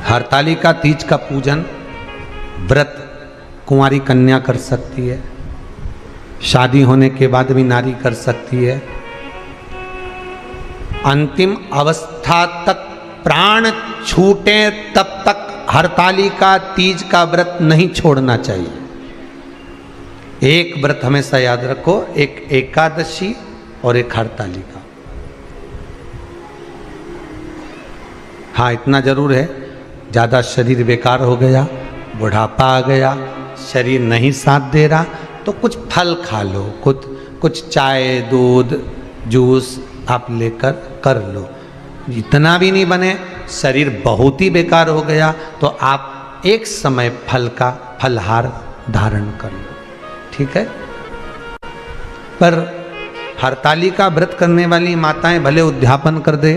हरतालिका तीज का पूजन व्रत कुंवारी कन्या कर सकती है, शादी होने के बाद भी नारी कर सकती है। अंतिम अवस्था तक प्राण छूटे तब तक हरतालिका तीज का व्रत नहीं छोड़ना चाहिए। एक व्रत हमेशा याद रखो, एक एकादशी और एक हरतालिका। हाँ, इतना जरूर है, ज़्यादा शरीर बेकार हो गया, बुढ़ापा आ गया, शरीर नहीं साथ दे रहा, तो कुछ फल खा लो, कुछ चाय दूध जूस आप लेकर कर लो। इतना भी नहीं बने, शरीर बहुत ही बेकार हो गया, तो आप एक समय फल का फलहार धारण कर लो, ठीक है। पर हरतालिका व्रत करने वाली माताएं भले उद्यापन कर दे,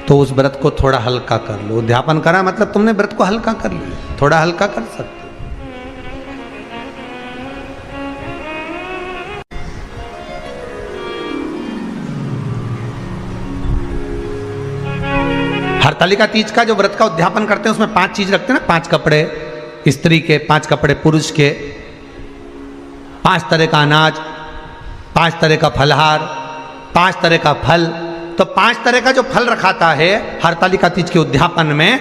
तो उस व्रत को थोड़ा हल्का कर लो। उद्यापन करा मतलब तुमने व्रत को हल्का कर लिया, थोड़ा हल्का कर सकते। हरतालिका तीज का जो व्रत का उद्यापन करते हैं उसमें 5 चीज रखते हैं ना, 5 कपड़े स्त्री के, 5 कपड़े पुरुष के, 5 तरह का अनाज, 5 तरह का फलहार, 5 तरह का फल। तो 5 तरह का जो फल रखाता है हरतालिका तीज के उद्यापन में,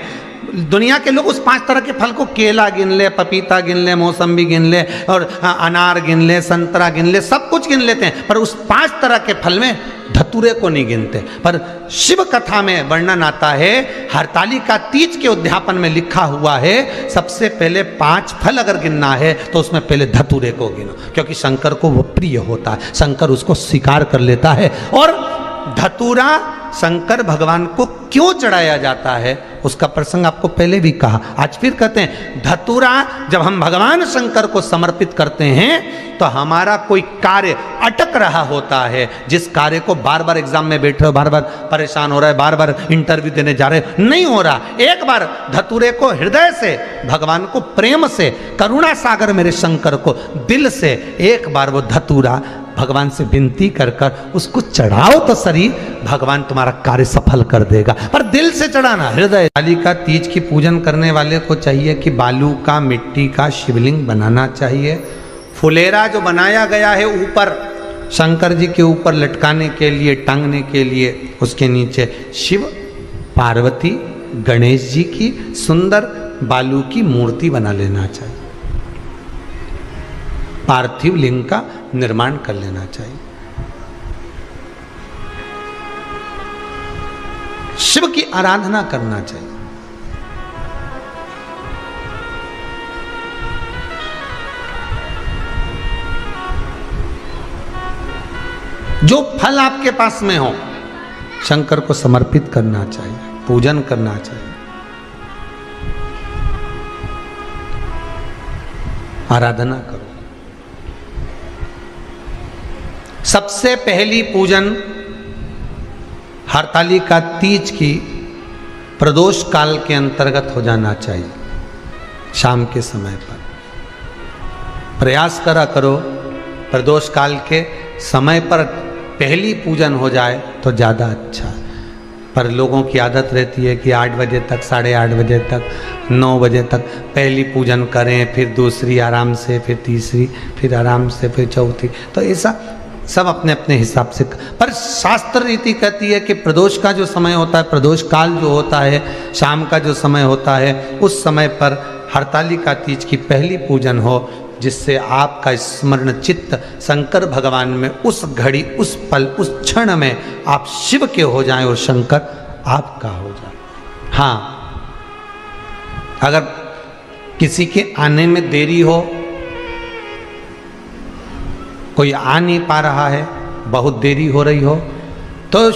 दुनिया के लोग उस 5 तरह के फल को केला गिन ले, पपीता गिन ले, मौसम्बी गिन ले, और अनार गिन ले, संतरा गिन ले, सब कुछ गिन लेते हैं, पर उस 5 तरह के फल में धतूरे को नहीं गिनते। पर शिव कथा में वर्णन आता है, हरतालिका तीज के उद्यापन में लिखा हुआ है, सबसे पहले 5 फल अगर गिनना है तो उसमें पहले धतूरे को गिनो, क्योंकि शंकर को वो प्रिय होता है, शंकर उसको स्वीकार कर लेता है। और धतूरा शंकर भगवान को क्यों चढ़ाया जाता है उसका प्रसंग आपको पहले भी कहा, आज फिर कहते हैं। धतूरा जब हम भगवान शंकर को समर्पित करते हैं तो हमारा कोई कार्य अटक रहा होता है, जिस कार्य को बार बार एग्जाम में बैठे हो, बार बार परेशान हो रहा है, बार बार इंटरव्यू देने जा रहे हो, नहीं हो रहा, एक बार धतूरे को हृदय से, भगवान को प्रेम से, करुणा सागर मेरे शंकर को दिल से एक बार वो धतूरा भगवान से विनती कर कर उसको चढ़ाओ तो सही, भगवान तुम्हारा कार्य सफल कर देगा। पर दिल से चढ़ाना, हृदय। हरतालिका तीज की पूजन करने वाले को चाहिए कि बालू का, मिट्टी का शिवलिंग बनाना चाहिए। फुलेरा जो बनाया गया है ऊपर शंकर जी के ऊपर लटकाने के लिए, टांगने के लिए, उसके नीचे शिव पार्वती गणेश जी की सुंदर बालू की मूर्ति बना लेना चाहिए, पार्थिव लिंग का निर्माण कर लेना चाहिए। शिव की आराधना करना चाहिए। जो फल आपके पास में हो शंकर को समर्पित करना चाहिए, पूजन करना चाहिए, आराधना करो। सबसे पहली पूजन हरतालिका तीज की प्रदोष काल के अंतर्गत हो जाना चाहिए, शाम के समय पर। प्रयास करा करो प्रदोष काल के समय पर पहली पूजन हो जाए तो ज़्यादा अच्छा है। पर लोगों की आदत रहती है कि 8 बजे तक, 8:30 बजे तक, 9 बजे तक पहली पूजन करें, फिर दूसरी आराम से, फिर तीसरी, फिर आराम से, फिर चौथी। तो ऐसा सब अपने अपने हिसाब से। पर शास्त्र रीति कहती है कि प्रदोष का जो समय होता है, प्रदोष काल जो होता है, शाम का जो समय होता है, उस समय पर हरतालिका तीज की पहली पूजन हो, जिससे आपका स्मरण चित्त शंकर भगवान में उस घड़ी, उस पल, उस क्षण में आप शिव के हो जाएं और शंकर आपका हो जाए। हाँ, अगर किसी के आने में देरी हो, कोई आ नहीं पा रहा है, बहुत देरी हो रही हो, तो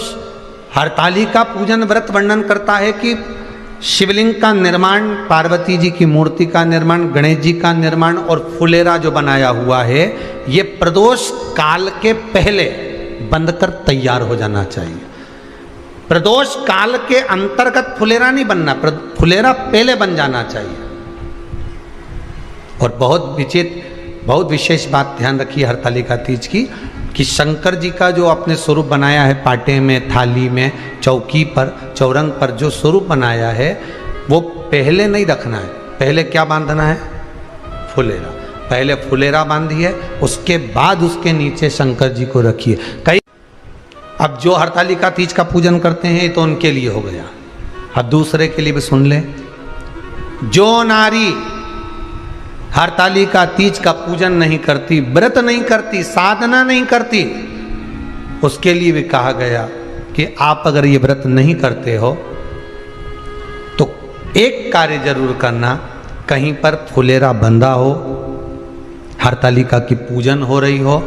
हरतालिका पूजन व्रत वर्णन करता है कि शिवलिंग का निर्माण, पार्वती जी की मूर्ति का निर्माण, गणेश जी का निर्माण और फुलेरा जो बनाया हुआ है, ये प्रदोष काल के पहले बनकर तैयार हो जाना चाहिए। प्रदोष काल के अंतर्गत फुलेरा नहीं बनना, फुलेरा पहले बन जाना चाहिए। और बहुत विशेष बात ध्यान रखिए हरतालिका तीज की, कि शंकर जी का जो आपने स्वरूप बनाया है, पाटे में, थाली में, चौकी पर, चौरंग पर जो स्वरूप बनाया है, वो पहले नहीं रखना है। पहले क्या बांधना है? फुलेरा। पहले फुलेरा बांधिए, उसके बाद उसके नीचे शंकर जी को रखिए। कई अब जो हरतालिका तीज का पूजन करते हैं तो उनके लिए हो गया, और दूसरे के लिए भी सुन ले। जो नारी हरतालिका तीज का पूजन नहीं करती, व्रत नहीं करती, साधना नहीं करती, उसके लिए भी कहा गया कि आप अगर ये व्रत नहीं करते हो तो एक कार्य जरूर करना, कहीं पर फुलेरा बंधा हो, हरतालिका की पूजन हो रही हो,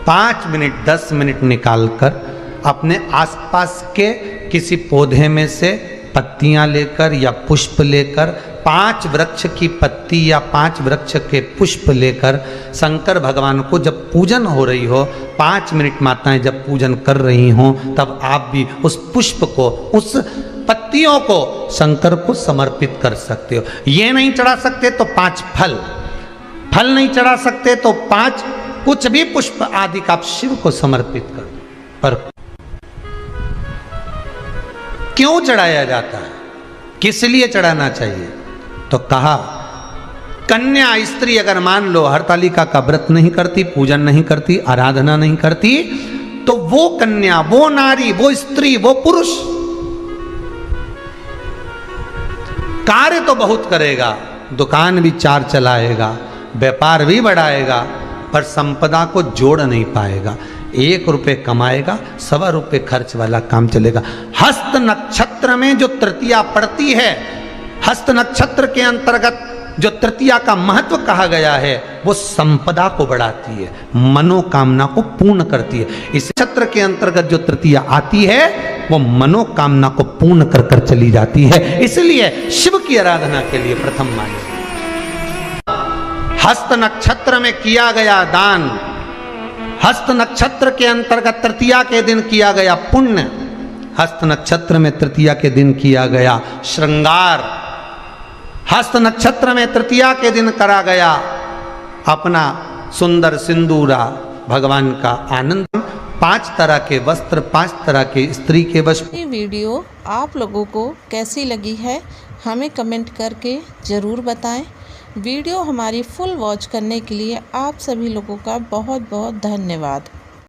5 मिनट 10 मिनट निकालकर अपने आसपास के किसी पौधे में से पत्तियां लेकर या पुष्प लेकर, 5 वृक्ष की पत्ती या 5 वृक्ष के पुष्प लेकर शंकर भगवान को जब पूजन हो रही हो, 5 मिनट माताएं जब पूजन कर रही हों, तब आप भी उस पुष्प को, उस पत्तियों को शंकर को समर्पित कर सकते हो। ये नहीं चढ़ा सकते तो 5 फल, फल नहीं चढ़ा सकते तो 5 कुछ भी पुष्प आदि का आप शिव को समर्पित कर दो। पर क्यों चढ़ाया जाता है, किस लिए चढ़ाना चाहिए? तो कहा कन्या स्त्री अगर मान लो हरतालिका का व्रत नहीं करती, पूजन नहीं करती, आराधना नहीं करती, तो वो कन्या, वो नारी, वो स्त्री, वो पुरुष कार्य तो बहुत करेगा, दुकान भी 4 चलाएगा, व्यापार भी बढ़ाएगा, पर संपदा को जोड़ नहीं पाएगा। 1 रुपये कमाएगा, 1.25 रुपये खर्च वाला काम चलेगा। हस्त नक्षत्र में जो तृतीया पड़ती है, हस्त नक्षत्र के अंतर्गत जो तृतीया का महत्व कहा गया है, वो संपदा को बढ़ाती है, मनोकामना को पूर्ण करती है। इस नक्षत्र के अंतर्गत जो तृतीया आती है वो मनोकामना को पूर्ण कर कर चली जाती है। इसलिए शिव की आराधना के लिए प्रथम माने। हस्त नक्षत्र में किया गया दान, हस्त नक्षत्र के अंतर्गत तृतीया के दिन किया गया पुण्य, हस्त नक्षत्र में तृतीया के दिन किया गया श्रृंगार, हस्त नक्षत्र में तृतीया के दिन करा गया अपना सुंदर सिंदूरा, भगवान का आनंद, 5 तरह के वस्त्र, 5 तरह के स्त्री के वस्त्र। ये वीडियो आप लोगों को कैसी लगी है हमें कमेंट करके ज़रूर बताएं। वीडियो हमारी फुल वॉच करने के लिए आप सभी लोगों का बहुत बहुत धन्यवाद।